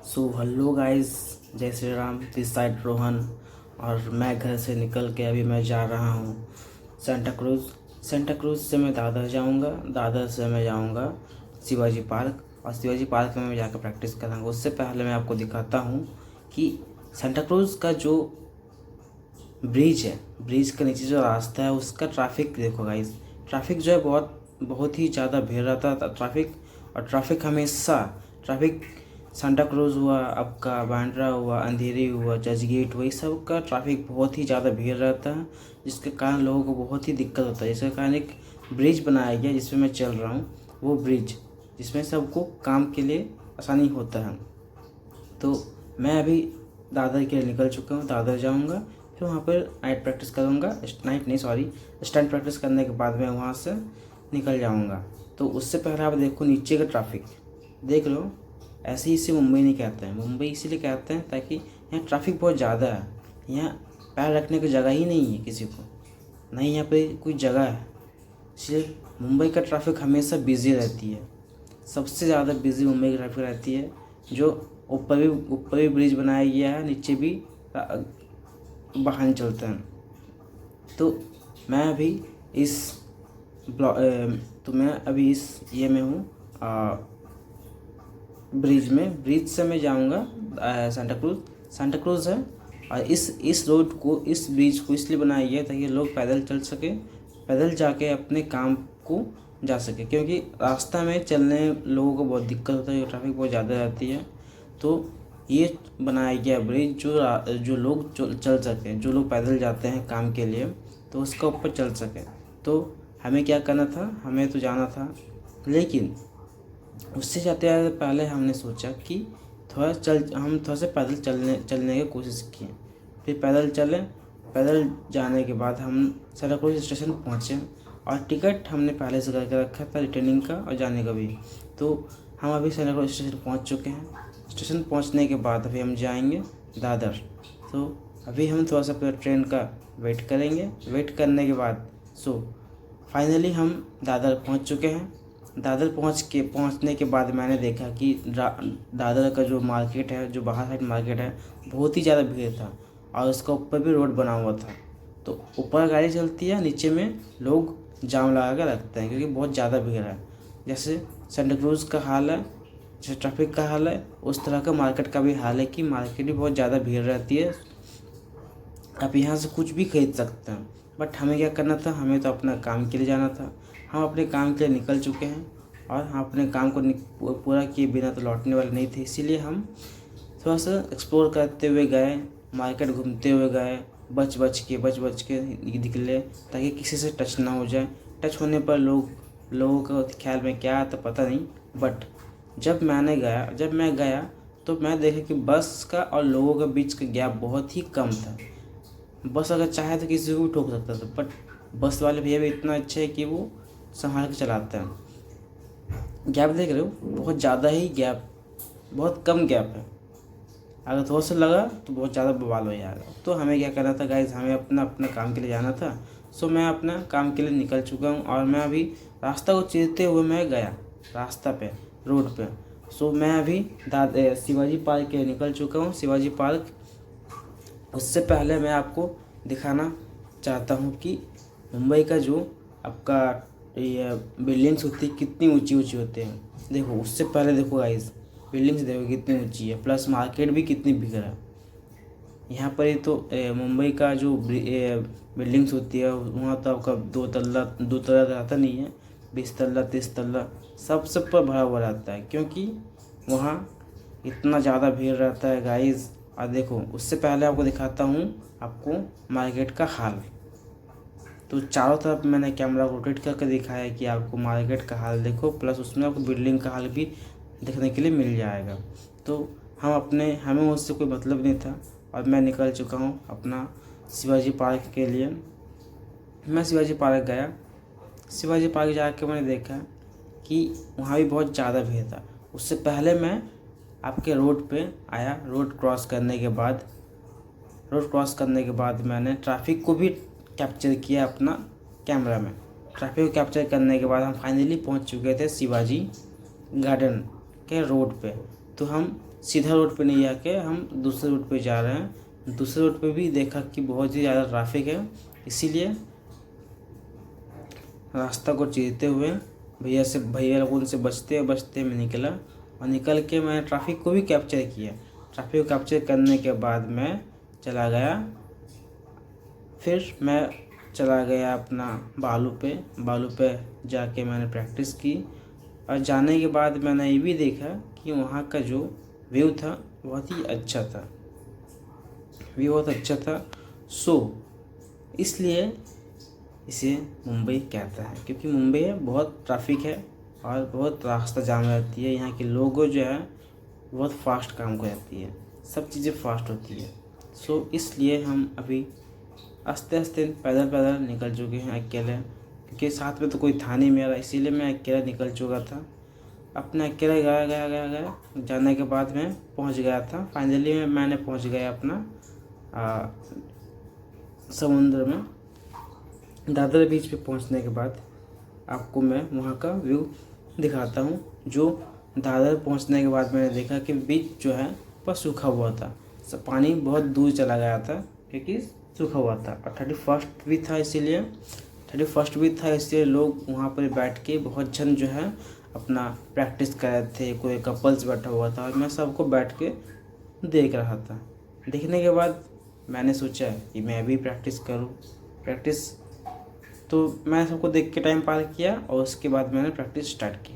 सो hello guys, जय Shri Ram. This side Rohan. और मैं घर से निकल के अभी मैं जा रहा हूँ सेंटा क्रूज़। सेंटा क्रूज़ से मैं दादर जाऊँगा, दादर से मैं जाऊँगा शिवाजी पार्क, और शिवाजी पार्क में मैं जाकर प्रैक्टिस करूँगा। उससे पहले मैं आपको दिखाता हूँ कि सेंटा क्रूज़ का जो ब्रिज है, ब्रिज के नीचे जो रास्ता है उसका ट्रैफिक देखो गाइस। ट्रैफिक जो है बहुत बहुत ही ज़्यादा भीड़ रहता था ट्रैफिक। और ट्रैफिक हमेशा ट्रैफिक सांता क्रूज़ हुआ, आपका बांद्रा हुआ, अंधेरी हुआ, चर्च गेट हुआ, इस सब का ट्रैफिक बहुत ही ज़्यादा भीड़ रहता है, जिसके कारण लोगों को बहुत ही दिक्कत होता है। इसके कारण एक ब्रिज बनाया गया जिसमें मैं चल रहा हूँ, वो ब्रिज जिसमें सबको काम के लिए आसानी होता है। तो मैं अभी दादर के लिए निकल चुका हूँ, दादर जाऊँगा, फिर वहाँ पर नाइट प्रैक्टिस करूँगा। नाइट नहीं, सॉरी, स्टंट प्रैक्टिस करने के बाद मैं वहाँ से निकल जाऊँगा। तो उससे पहले आप देखो नीचे का ट्रैफिक देख लो। ऐसे ही इसे मुंबई नहीं कहते हैं, मुंबई इसीलिए कहते हैं ताकि यहाँ ट्रैफिक बहुत ज़्यादा है। यहाँ पैर रखने की जगह ही नहीं है किसी को, नहीं यहाँ पे कोई जगह है। इसलिए मुंबई का ट्रैफिक हमेशा बिजी रहती है, सबसे ज़्यादा बिजी मुंबई की ट्रैफिक रहती है। जो ऊपर भी ब्रिज बनाया गया है, नीचे भी वाहन चलते हैं। तो मैं अभी इस तो मैं अभी इस ये में हूँ ब्रिज से मैं जाऊँगा सांता क्रूज़। सांता क्रूज़ है, और इस रोड को, इस ब्रिज को इसलिए बनाया गया है ताकि लोग पैदल चल सके, पैदल जाके अपने काम को जा सके। क्योंकि रास्ता में चलने लोगों को बहुत दिक्कत होता है, ट्रैफिक बहुत ज़्यादा रहती है। तो ये बनाया गया ब्रिज जो लोग चल सकें, जो लोग पैदल जाते हैं काम के लिए, तो उसका ऊपर चल सकें। तो हमें क्या करना था, हमें तो जाना था, लेकिन उससे जाते जाते पहले हमने सोचा कि हम थोड़ा सा पैदल चलने की कोशिश किए। फिर पैदल चले, पैदल जाने के बाद हम सराकुली स्टेशन पहुँचे, और टिकट हमने पहले से करके रखा था रिटर्निंग का और जाने का भी। तो हम अभी सराकुली स्टेशन पहुँच चुके हैं। स्टेशन पहुँचने के बाद अभी हम जाएंगे दादर। तो अभी हम थोड़ा सा पूरा ट्रेन का वेट करेंगे। वेट करने के बाद फाइनली हम दादर पहुँच चुके हैं। दादर पहुंचने के बाद मैंने देखा कि दादर का जो मार्केट है, जो बाहर साइड मार्केट है, बहुत ही ज़्यादा भीड़ था, और उसका ऊपर भी रोड बना हुआ था। तो ऊपर गाड़ी चलती है, नीचे में लोग जाम लगा कर रखते हैं क्योंकि बहुत ज़्यादा भीड़ है। जैसे सेंटा क्रूज़ का हाल है, जैसे ट्रैफिक का हाल है, उस तरह का मार्केट का भी हाल है कि मार्केट भी बहुत ज़्यादा भीड़ रहती है। आप यहाँ से कुछ भी खरीद सकते हैं, बट हमें क्या करना था, हमें तो अपना काम के लिए जाना था। हम अपने काम के लिए निकल चुके हैं, और हम अपने काम को पूरा किए बिना तो लौटने वाले नहीं थे। इसीलिए हम थोड़ा सा एक्सप्लोर करते हुए गए, मार्केट घूमते हुए गए, बच बच के निकले, ताकि किसी से टच ना हो जाए। टच होने पर लोगों का ख्याल में क्या आता पता नहीं, बट जब मैं गया तो मैं देखा कि बस का और लोगों के बीच का गैप बहुत ही कम था। बस अगर चाहे तो किसी को भी ठोक सकता था, बट बस वाले भैया भी इतना अच्छे है कि वो संभाल के चलाते हैं। गैप देख रहे हो, बहुत ज़्यादा ही गैप, बहुत कम गैप है। अगर थोड़ा सा लगा तो बहुत ज़्यादा बवाल हो जाएगा। तो हमें क्या करना था गाइज, हमें अपना अपना काम के लिए जाना था। सो मैं अपना काम के लिए निकल चुका हूँ, और मैं अभी रास्ता को चीरते हुए मैं गया रास्ता पे, रोड पे। सो मैं अभी शिवाजी पार्क के लिए निकल चुका हूँ, शिवाजी पार्क। उससे पहले मैं आपको दिखाना चाहता हूँ कि मुंबई का जो आपका ये बिल्डिंग्स होती है कितनी ऊंची ऊंची होते हैं। देखो, उससे पहले देखो गाइस, बिल्डिंग्स देखो कितनी ऊंची है, प्लस मार्केट भी कितनी भीड़ है यहाँ पर। ही तो मुंबई का जो बिल्डिंग्स होती है वहाँ तो आपका दो तल्ला रहता नहीं है, 20 तल्ला 30 तल्ला सब पर भरा हुआ रहता है, क्योंकि वहाँ इतना ज़्यादा भीड़ रहता है गाइस। और देखो, उससे पहले आपको दिखाता हूँ आपको मार्केट का हाल। तो चारों तरफ मैंने कैमरा रोटेट करके दिखाया कि आपको मार्केट का हाल देखो, प्लस उसमें आपको बिल्डिंग का हाल भी देखने के लिए मिल जाएगा। तो हमें उससे कोई मतलब नहीं था, और मैं निकल चुका हूँ अपना शिवाजी पार्क के लिए। मैं शिवाजी पार्क गया। शिवाजी पार्क जाके मैंने देखा कि वहाँ भी बहुत ज़्यादा भीड़ था। उससे पहले मैं आपके रोड पे आया। रोड क्रॉस करने के बाद मैंने ट्रैफिक को भी कैप्चर किया अपना कैमरा में। ट्रैफिक को कैप्चर करने के बाद हम फाइनली पहुंच चुके थे शिवाजी गार्डन के रोड पे। तो हम सीधा रोड पे नहीं जाके हम दूसरे रोड पे जा रहे हैं। दूसरे रोड पे भी देखा कि बहुत ही ज़्यादा ट्रैफिक है, इसीलिए रास्ता को चीरते हुए भैया लोगों से बचते बचते मैं निकला, और निकल के मैंने ट्रैफिक को भी कैप्चर किया। ट्रैफिक को कैप्चर करने के बाद मैं चला गया, फिर मैं चला गया अपना बालू पे जाके मैंने प्रैक्टिस की। और जाने के बाद मैंने ये भी देखा कि वहाँ का जो व्यू था बहुत ही अच्छा था, व्यू बहुत अच्छा था। इसलिए इसे मुंबई कहता है, क्योंकि मुंबई में बहुत ट्रैफिक है और बहुत रास्ता जाम रहती है। यहाँ के लोगों जो है बहुत फास्ट काम कर जाती है, सब चीज़ें फास्ट होती है। इसलिए हम अभी आस्ते आस्ते पैदल निकल चुके हैं अकेले, क्योंकि साथ में तो कोई था नहीं मेरा, इसीलिए मैं अकेला निकल चुका था। अपने अकेले गया जाने के बाद मैं पहुंच गया था। फाइनली मैंने पहुंच गया अपना समुद्र में। दादर बीच पे पहुंचने के बाद आपको मैं वहाँ का व्यू दिखाता हूँ। जो दादर पहुंचने के बाद मैंने देखा कि बीच जो है वह सूखा हुआ था, सब पानी बहुत दूर चला गया था क्योंकि सूखा हुआ था। और 31st भी था, इसलिए लोग वहाँ पर बैठ के बहुत जन जो है अपना प्रैक्टिस कर रहे थे। कोई कपल्स बैठा हुआ था और मैं सबको बैठ के देख रहा था। देखने के बाद मैंने सोचा कि मैं भी प्रैक्टिस करूँ। तो मैं सबको देख के टाइम पार किया और उसके बाद मैंने प्रैक्टिस स्टार्ट की।